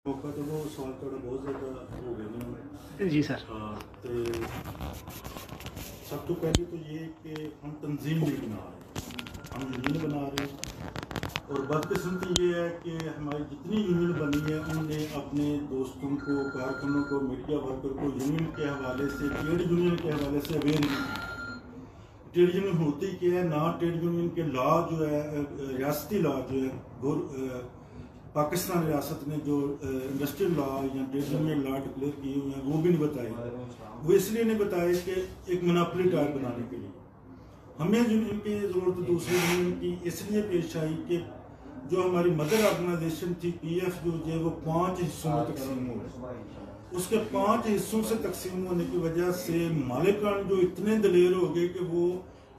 ਮੌਕਾ ਤੇ ਉਹ ਸਵਾਲ ਤੁਹਾਡਾ ਬਹੁਤ ਜ਼ਿਆਦਾ ਹੋ ਗਏ ਨੇ जी सर। ਤੇ सब तो पहले तो ये कि हम तंजीम नहीं बना रहे, हम यूनियन बना रहे हैं। और बदकिस्मती ये है कि हमारी जितनी यूनियन बनी है उनने अपने दोस्तों को, कारकुनों को, मीडिया वर्कर को यूनियन के हवाले से, ट्रेड यूनियन के हवाले से अवेयर नहीं किया। ट्रेड यूनियन होती क्या है ना, ट्रेड यूनियन के लॉ जो है, रियासती लॉ जो है, पाकिस्तान रियासत ने जो इंडस्ट्रियल लॉ या ट्रेड यूनियन लॉ डिक्लेयर किए हुए हैं वो भी नहीं बताए। वो इसलिए नहीं बताए कि एक मोनोपोली टाइप बनाने के लिए हमें यूनियन की ज़रूरत दूसरी यूनियन की इसलिए पेश आई कि जो हमारी मदर ऑर्गेनाइजेशन थी PF जो है वो 5 हिस्सों में तकसीम हो गई। उसके 5 हिस्सों से तकसीम होने की वजह से मालिकान जो इतने दलेर हो गए कि वो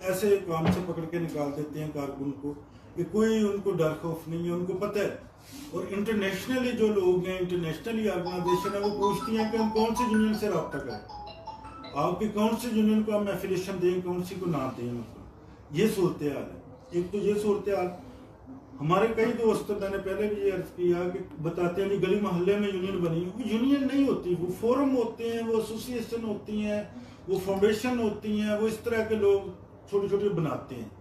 ऐसे काम से पकड़ के निकाल देते हैं कारकुन को कि कोई उनको डर खौफ नहीं है, उनको पता है। और इंटरनेशनली जो लोग हैं, इंटरनेशनली ऑर्गेनाइजेशन है, वो पूछती हैं कि हम कौन सी यूनियन से रब्ता करें, आपकी कौन सी यूनियन को हम एफिलिएशन दें, कौन सी को ना दें। मतलब ये सूरत हाल है। एक तो ये सूरत हाल, हमारे कई दोस्त, मैंने पहले भी ये अर्ज किया कि बताते हैं कि गली मोहल्ले में यूनियन बनी, वो यूनियन नहीं होती, वो फोरम होते हैं, वो एसोसिएशन होती हैं, वो फाउंडेशन होती हैं, वो इस तरह के लोग छोटे छोटे बनाते हैं।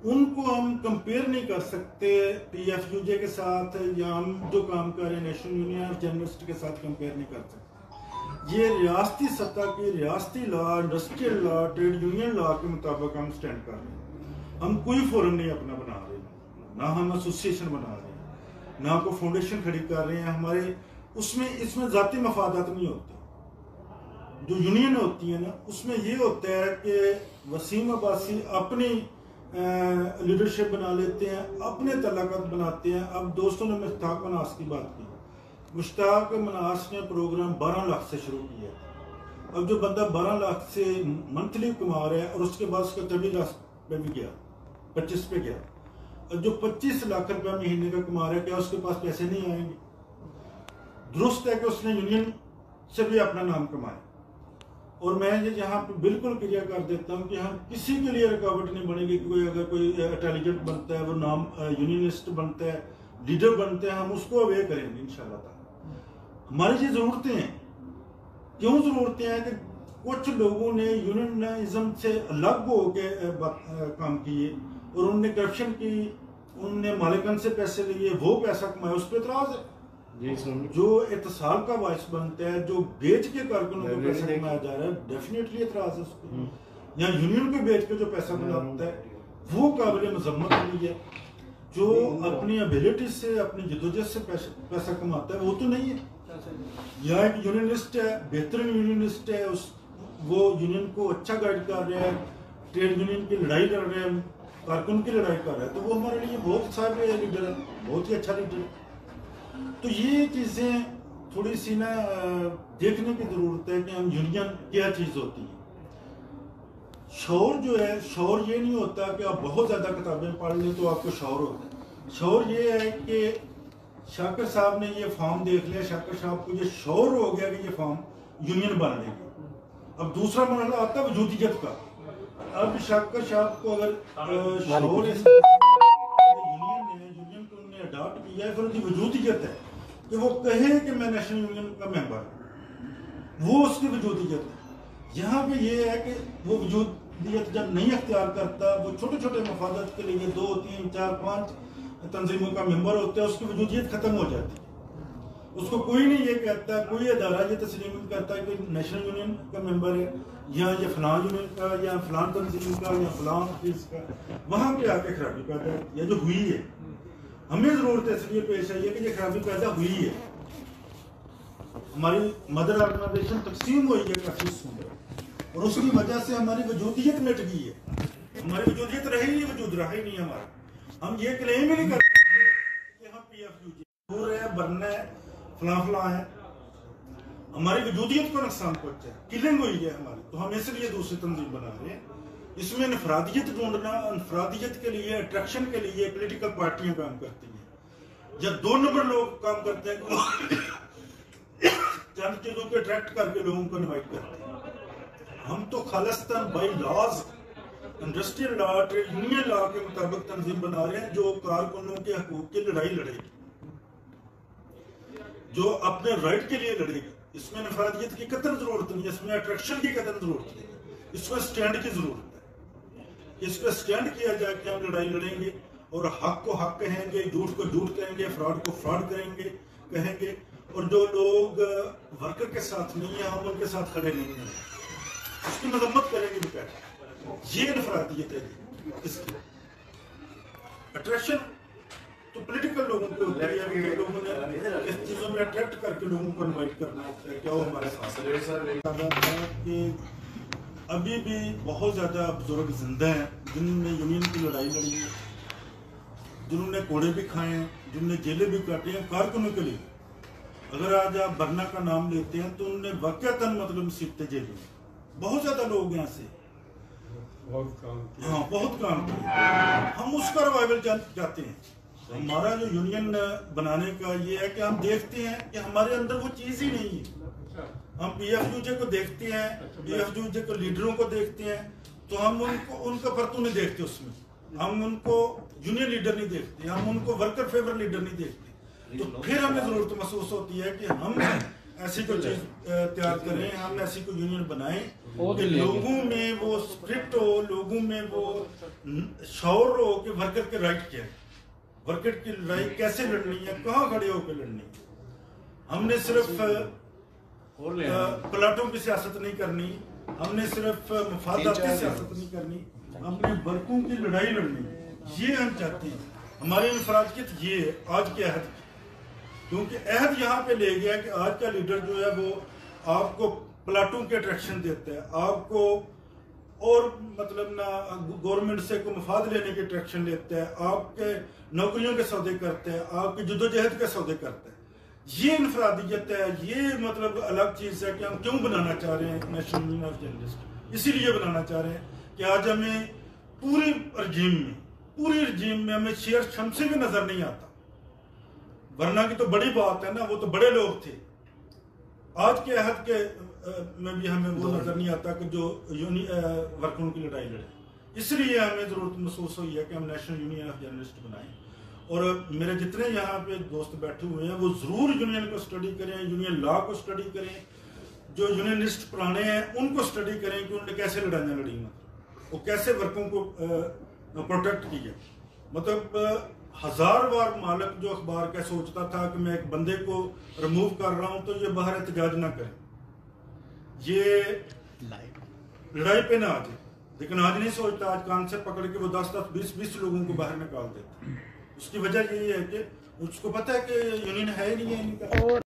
उनको हम कंपेयर नहीं कर सकते PFUJ के साथ, या हम जो काम कर रहे हैं नेशनल यूनियन ऑफ जर्नलिस्ट के साथ कंपेयर नहीं कर सकते। ये रियासती सतह की रियासती law, industrial law, trade union law के मुताबिक हम स्टैंड कर रहे हैं। हम कोई फोरम नहीं अपना बना रहे, ना हम एसोसिएशन बना रहे हैं, ना कोई फाउंडेशन खड़ी कर रहे हैं। हमारे इसमें जाती मफादात नहीं होते। जो यूनियन होती है ना, उसमें ये होता है कि वसीम अब्बासी अपनी लीडरशिप बना लेते हैं, अपने तलाकत बनाते हैं। अब दोस्तों ने मुश्ताक मनास की बात की, मुश्ताक मनास ने प्रोग्राम 12 लाख से शुरू किया। अब जो बंदा 12 लाख से मंथली कमा रहा है और उसके बाद उसका 24 लाख पे भी गया, 25 पे गया, और जो 25 लाख रुपया महीने का कमा रहा है, क्या उसके पास पैसे नहीं आएंगे? दुरुस्त है कि उसने यूनियन से भी अपना नाम कमाया। और मैं ये यहाँ पे बिल्कुल क्लियर कर देता हूँ कि हम किसी के लिए रुकावट नहीं बनेगी कि अगर कोई इंटेलिजेंट बनता है, वो नाम यूनियनिस्ट बनता है, लीडर बनते हैं, हम उसको अवेयर करेंगे इंशाल्लाह ताला। हमारी ये ज़रूरतें हैं। क्यों ज़रूरतें हैं कि कुछ लोगों ने यूनियनिज्म से अलग हो के काम किए और उनने करप्शन की, उनने मालिकन से पैसे लिए, वो पैसा कमाया, उस पर एतराज़ है। जो इत्तिसाल का बायस बनता है, जो बेच के कारकुनों को पैसा कमाया जा रहा है, डेफिनेटली एतराज है उस पर। या यूनियन को बेच के जो पैसा बनाता है वो काबिल मजम्मत नहीं है। जो अपनी एबिलिटी से, अपनी जदोजहद से पैसा कमाता है वो तो नहीं है। या एक यूनियनिस्ट है, बेहतरीन यूनियनिस्ट है, वो यूनियन को अच्छा गाइड कर रहा है, ट्रेड यूनियन की लड़ाई लड़ रहे हैं, कारकुन की लड़ाई कर रहा है, तो वो हमारे लिए बहुत सारे लीडर है, बहुत ही अच्छा लीडर है। तो ये चीज़ें थोड़ी सी ना देखने की ज़रूरत है कि हम यूनियन क्या चीज़ होती है। शौर जो है, शौर ये नहीं होता कि आप बहुत ज़्यादा किताबें पढ़ लें तो आपको शौर होता है। शौर ये है कि शाकर साहब ने ये फॉर्म देख लिया, शाकर साहब को ये शौर हो गया कि ये फॉर्म यूनियन बन लेगी। अब दूसरा मरहला आता है वजूदियत का। अब शाकर साहब को अगर शौर यूनियन को उन्होंने अडॉप्ट किया है, फिर उनकी वजूदियत है कि वो कहे कि मैं नेशनल यूनियन का मेंबर हूँ, वो उसकी वजूदियत है। यहाँ पे ये है कि वो वजूदियत जब नहीं अख्तियार करता, वो छोटे छोटे मफादत के लिए 2, 3, 4, 5 तंजीमों का मेंबर होता है, उसकी वजूदियत खत्म हो जाती है। उसको कोई नहीं ये कहता, कोई अदारा ये तस्लीम नहीं करता कि नेशनल यूनियन का मेंबर है, या ये फलां यूनियन का, या फलां तंजीम का, या फलां चीज़ का। वहाँ पे आके खराबी पैदा है, या जो हुई है। हमें ज़रूरत इसलिए पेश आई है कि ये खराबी पैदा हुई है। हमारी मदर ऑर्गेनाइजेशन तकसीम हुई है काफ़ी सुंदर, और उसकी वजह से हमारी वजूदियत मिट गई है। हमारी वजूदियत रही नहीं, वजूद रहा ही नहीं हमारा। हम ये क्लेम ही नहीं करते कि हम PFUJ हो रहे हैं, बनना है, फलां फलां है। हमारी वजूदियत को नुकसान पहुंचा है, किलिंग हुई है हमारी, तो हम इसलिए दूसरी तंजीम बना रहे हैं। इसमें इनफरादियत ढूंढना, इनफरादियत के लिए, अट्रैक्शन के लिए पॉलिटिकल पार्टियां काम करती हैं, या 2 नंबर लोग काम करते हैं, चंद चीजों को अट्रैक्ट करके लोगों को इनवाइट करते हैं। हम तो Khalistan bylaws, industrial law, trade union law के मुताबिक तंजीम बना रहे हैं जो कारकुनों के हकूक की लड़ाई लड़ेगी। جو اپنے رائٹ کے لیے لڑے گا. اس میں انفرادیت کی قطعاً ضرورت نہیں ہے, اس میں اٹریکشن کی قطعاً ضرورت نہیں ہے, اس کو سٹینڈ کی ضرورت ہے. اس پہ سٹینڈ کیا جائے کہ ہم لڑائی لڑیں گے اور حق کو حق کہیں گے, جھوٹ کو جھوٹ کہیں گے, فراڈ کو فراڈ کہیں گے, اور جو لوگ ورکر کے ساتھ نہیں ہیں ہم ان کے ساتھ کھڑے نہیں ہیں, اس کی مذمت کریں گے بکیٹ. یہ انفرادیت ہے. اس کی اٹریکشن تو پولیٹیکل لوگوں کو ہوتی ہے کہ لوگوں نے اس چیزوں میں اٹریکٹ کر کے لوگوں کو انوائٹ کرنا ہوتا ہے. کیا وہ ہمارے ساتھ کہ ابھی بھی بہت زیادہ بزرگ زندہ ہیں جنہوں نے یونین کی لڑائی لڑی ہے, جنہوں نے کوڑے بھی کھائے ہیں, جنہوں نے جیلیں بھی کاٹی ہیں کارکنوں کے لیے. اگر آج آپ برنا کا نام لیتے ہیں تو انہوں نے واقعتاً مطلب مصیبتیں جیلی ہیں. بہت زیادہ لوگ ہیں ایسے, ہاں بہت کام کیا. ہم اس کا ریوائول چاہتے ہیں. ہمارا جو یونین بنانے کا یہ ہے کہ ہم دیکھتے ہیں کہ ہمارے اندر وہ چیز ہی نہیں ہے. ہم پی ایف یو جے کو دیکھتے ہیں, پی ایف یو جے کو لیڈروں کو دیکھتے ہیں, تو ہم ان کا پرتو نہیں دیکھتے. اس میں ہم ان کو یونین لیڈر نہیں دیکھتے, ہم ان کو ورکر فیور لیڈر نہیں دیکھتے. تو پھر ہمیں ضرورت محسوس ہوتی ہے کہ ہم ایسی کوئی چیز تیار کریں, ہم ایسی کوئی یونین بنائیں کہ لوگوں میں وہ اسپرٹ ہو, لوگوں میں وہ شعور ہو کہ ورکر کے رائٹ کیا ہے, ورکر کی لڑائی کیسے لڑنی ہے, کہاں کھڑے ہو کے لڑنی ہے. ہم نے صرف پلاٹوں کی سیاست نہیں کرنی, ہم نے صرف مفاداتی سیاست نہیں کرنی, ہم نے ورکوں کی لڑائی لڑنی. یہ ہم چاہتے ہیں. ہماری انفرادیت یہ ہے آج کے عہد کی, کیونکہ عہد یہاں پہ لے گیا کہ آج کا لیڈر جو ہے وہ آپ کو پلاٹوں کے اٹریکشن دیتا ہے, آپ کو اور مطلب نہ گورنمنٹ سے کوئی مفاد لینے کے اٹریکشن لیتا ہے, آپ کے نوکریوں کے سودے کرتے ہیں, آپ کی جدوجہد کے سودے کرتے ہیں. یہ انفرادیت ہے. یہ مطلب الگ چیز ہے کہ ہم کیوں بنانا چاہ رہے ہیں نیشنل یونین آف جرنلسٹ. اسی لیے بنانا چاہ رہے ہیں کہ آج ہمیں پوری رجیم میں ہمیں شیر شمسی بھی نظر نہیں آتا. ورنہ کی تو بڑی بات ہے نا, وہ تو بڑے لوگ تھے. آج کے عہد کے میں بھی ہمیں وہ نظر نہیں آتا کہ جو ورکروں کی لڑائی لڑے. اس لیے ہمیں ضرورت محسوس ہوئی ہے کہ ہم نیشنل یونین آف جرنلسٹ بنائیں. اور میرے جتنے یہاں پہ دوست بیٹھے ہوئے ہیں وہ ضرور یونین کو سٹڈی کریں, یونین لا کو سٹڈی کریں, جو یونینسٹ پرانے ہیں ان کو سٹڈی کریں کہ انہوں نے کیسے لڑائیاں لڑی, وہ کیسے ورکوں کو پروٹیکٹ کیا. مطلب 1000 بار مالک جو اخبار کا سوچتا تھا کہ میں ایک بندے کو ریموو کر رہا ہوں تو یہ باہر احتجاج نہ کریں, یہ لڑائی پہ نہ آ جائے. لیکن آج نہیں سوچتا, آج کان سے پکڑ کے وہ 10-20 لوگوں کو باہر نکال دیتا. اس کی وجہ یہی ہے کہ اس کو پتہ ہے کہ یونین ہے ہی نہیں ہے ان کا.